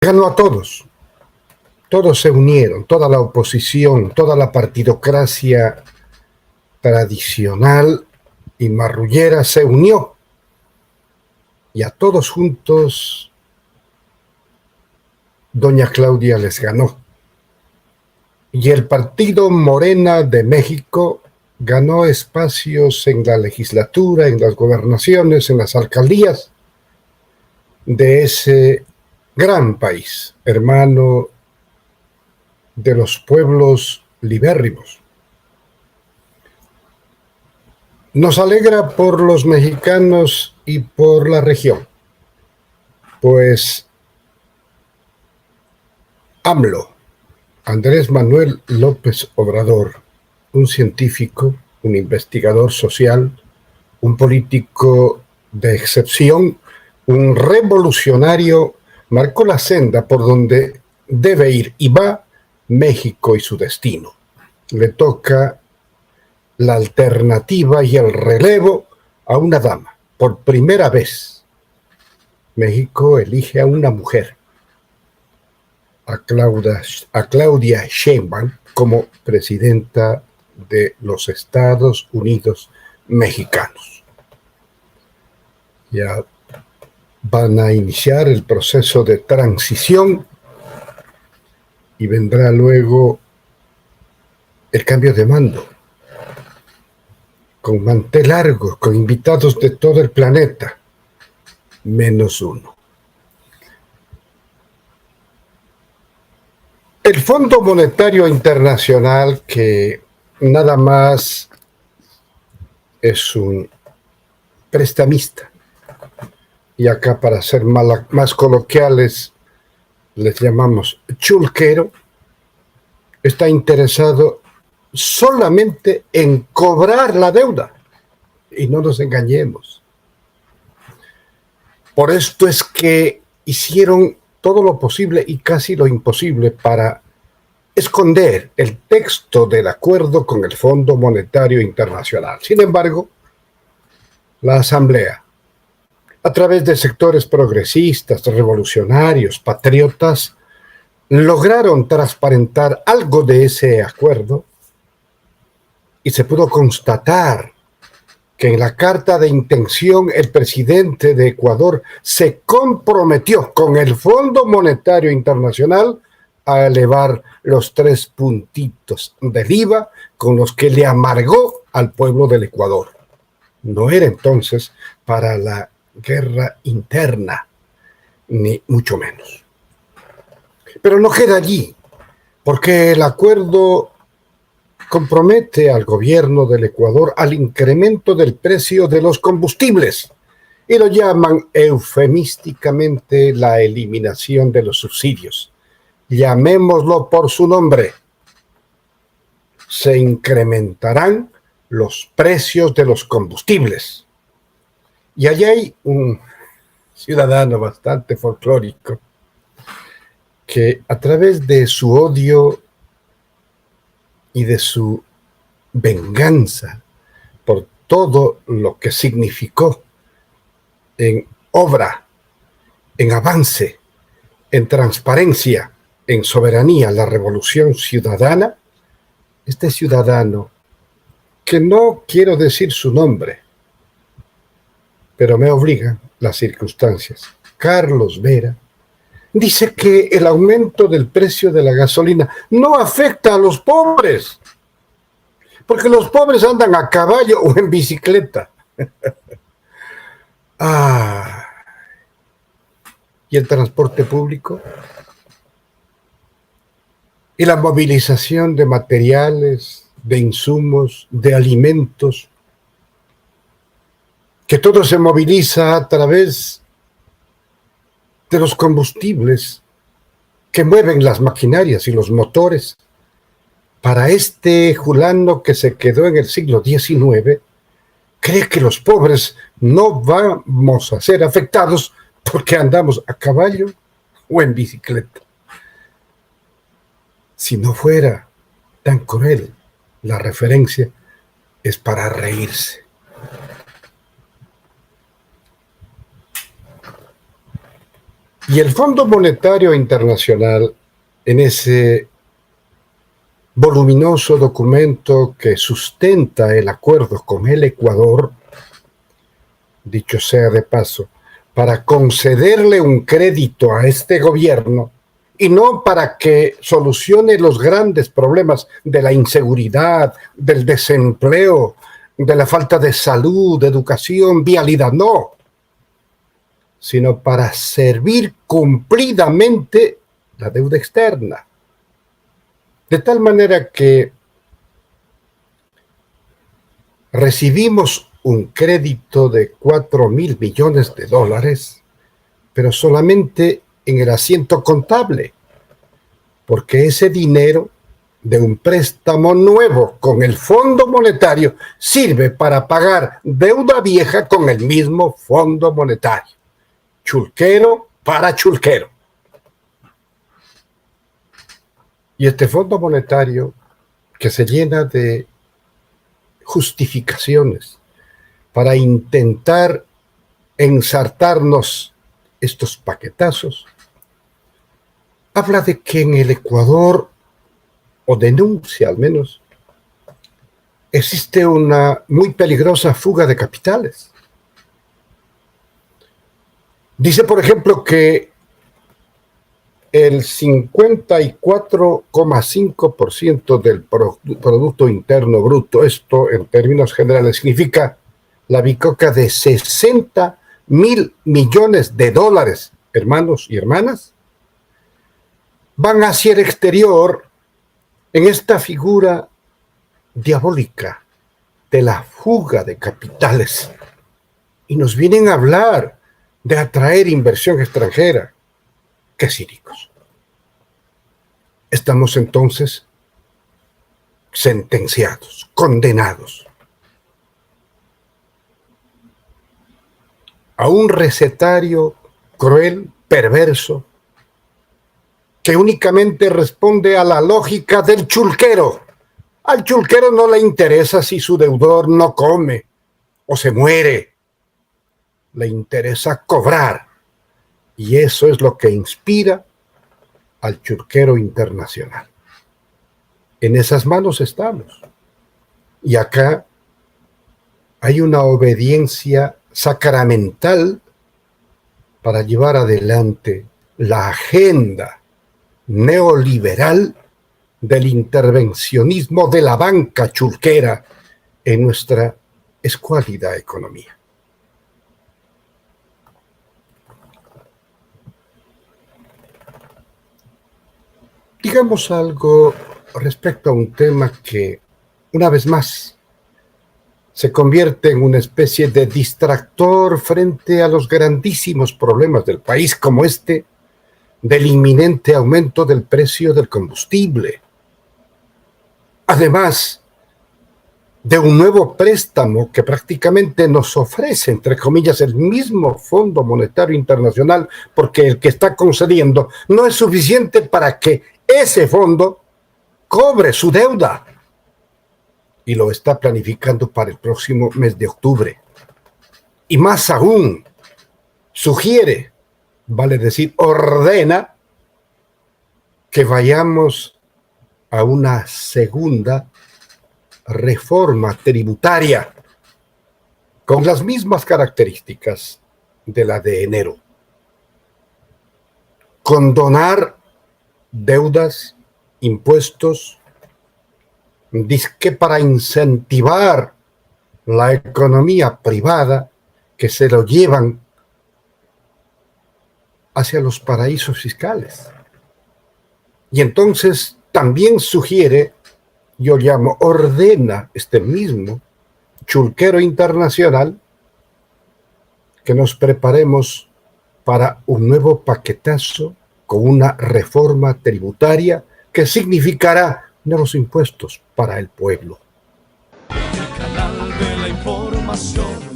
Ganó a todos. Todos se unieron, toda la oposición, toda la partidocracia tradicional y marrullera se unió. Y a todos juntos, doña Claudia les ganó. Y el partido Morena de México ganó espacios en la legislatura, en las gobernaciones, en las alcaldías de ese gran país, hermano de los pueblos libérrimos. Nos alegra por los mexicanos y por la región, pues AMLO, Andrés Manuel López Obrador, un científico, un investigador social, un político de excepción, un revolucionario, marcó la senda por donde debe ir y va México y su destino. Le toca la alternativa y el relevo a una dama. Por primera vez, México elige a una mujer, a Claudia Sheinbaum, como presidenta de los Estados Unidos mexicanos. Ya van a iniciar el proceso de transición y vendrá luego el cambio de mando, con mantel largo, con invitados de todo el planeta, menos uno. El Fondo Monetario Internacional, que nada más es un prestamista, y acá para ser más coloquiales les llamamos chulquero, está interesado solamente en cobrar la deuda. Y no nos engañemos. Por esto es que hicieron todo lo posible y casi lo imposible para esconder el texto del acuerdo con el Fondo Monetario Internacional. Sin embargo, la Asamblea, a través de sectores progresistas, revolucionarios, patriotas, lograron transparentar algo de ese acuerdo y se pudo constatar que en la carta de intención el presidente de Ecuador se comprometió con el Fondo Monetario Internacional a elevar los 3 puntitos del IVA con los que le amargó al pueblo del Ecuador. No era entonces para la guerra interna, ni mucho menos. Pero no queda allí, porque el acuerdo compromete al gobierno del Ecuador al incremento del precio de los combustibles y lo llaman eufemísticamente la eliminación de los subsidios. Llamémoslo por su nombre. Se incrementarán los precios de los combustibles. Y allí hay un ciudadano bastante folclórico que a través de su odio y de su venganza por todo lo que significó en obra, en avance, en transparencia, en soberanía, la revolución ciudadana, este ciudadano, que no quiero decir su nombre, pero me obligan las circunstancias, Carlos Vera, dice que el aumento del precio de la gasolina no afecta a los pobres, porque los pobres andan a caballo o en bicicleta. ¿Y el transporte público? ¿Y la movilización de materiales, de insumos, de alimentos? Que todo se moviliza a través de los combustibles que mueven las maquinarias y los motores. Para este Julano que se quedó en el siglo XIX, cree que los pobres no vamos a ser afectados porque andamos a caballo o en bicicleta. Si no fuera tan cruel, la referencia es para reírse. Y el Fondo Monetario Internacional, en ese voluminoso documento que sustenta el acuerdo con el Ecuador, dicho sea de paso, para concederle un crédito a este gobierno y no para que solucione los grandes problemas de la inseguridad, del desempleo, de la falta de salud, de educación, vialidad, no, sino para servir cumplidamente la deuda externa. De tal manera que recibimos un crédito de 4.000 millones de dólares, pero solamente en el asiento contable, porque ese dinero de un préstamo nuevo con el Fondo Monetario sirve para pagar deuda vieja con el mismo Fondo Monetario. Chulquero para chulquero. Y este Fondo Monetario, que se llena de justificaciones para intentar ensartarnos estos paquetazos, habla de que en el Ecuador, o denuncia al menos, existe una muy peligrosa fuga de capitales. Dice, por ejemplo, que el 54,5% del Producto Interno Bruto, esto en términos generales significa la bicoca de 60.000 millones de dólares, hermanos y hermanas, van hacia el exterior en esta figura diabólica de la fuga de capitales. Y nos vienen a hablar de atraer inversión extranjera. ¡Qué cínicos! Estamos entonces sentenciados, condenados a un recetario cruel, perverso, que únicamente responde a la lógica del chulquero. Al chulquero no le interesa si su deudor no come o se muere. Le interesa cobrar. Y eso es lo que inspira al chulquero internacional. En esas manos estamos. Y acá hay una obediencia sacramental para llevar adelante la agenda neoliberal del intervencionismo de la banca chulquera en nuestra escuálida economía. Digamos algo respecto a un tema que, una vez más, se convierte en una especie de distractor frente a los grandísimos problemas del país, como este del inminente aumento del precio del combustible. Además de un nuevo préstamo que prácticamente nos ofrece, entre comillas, el mismo Fondo Monetario Internacional, porque el que está concediendo no es suficiente para que ese fondo cobre su deuda. Y lo está planificando para el próximo mes de octubre. Y más aún, sugiere, vale decir, ordena que vayamos a una segunda reforma tributaria con las mismas características de la de enero. Condonar deudas, impuestos, dizque para incentivar la economía privada que se lo llevan hacia los paraísos fiscales. Y entonces también sugiere, yo llamo, ordena este mismo chulquero internacional que nos preparemos para un nuevo paquetazo con una reforma tributaria que significará nuevos impuestos para el pueblo. El canal de la información.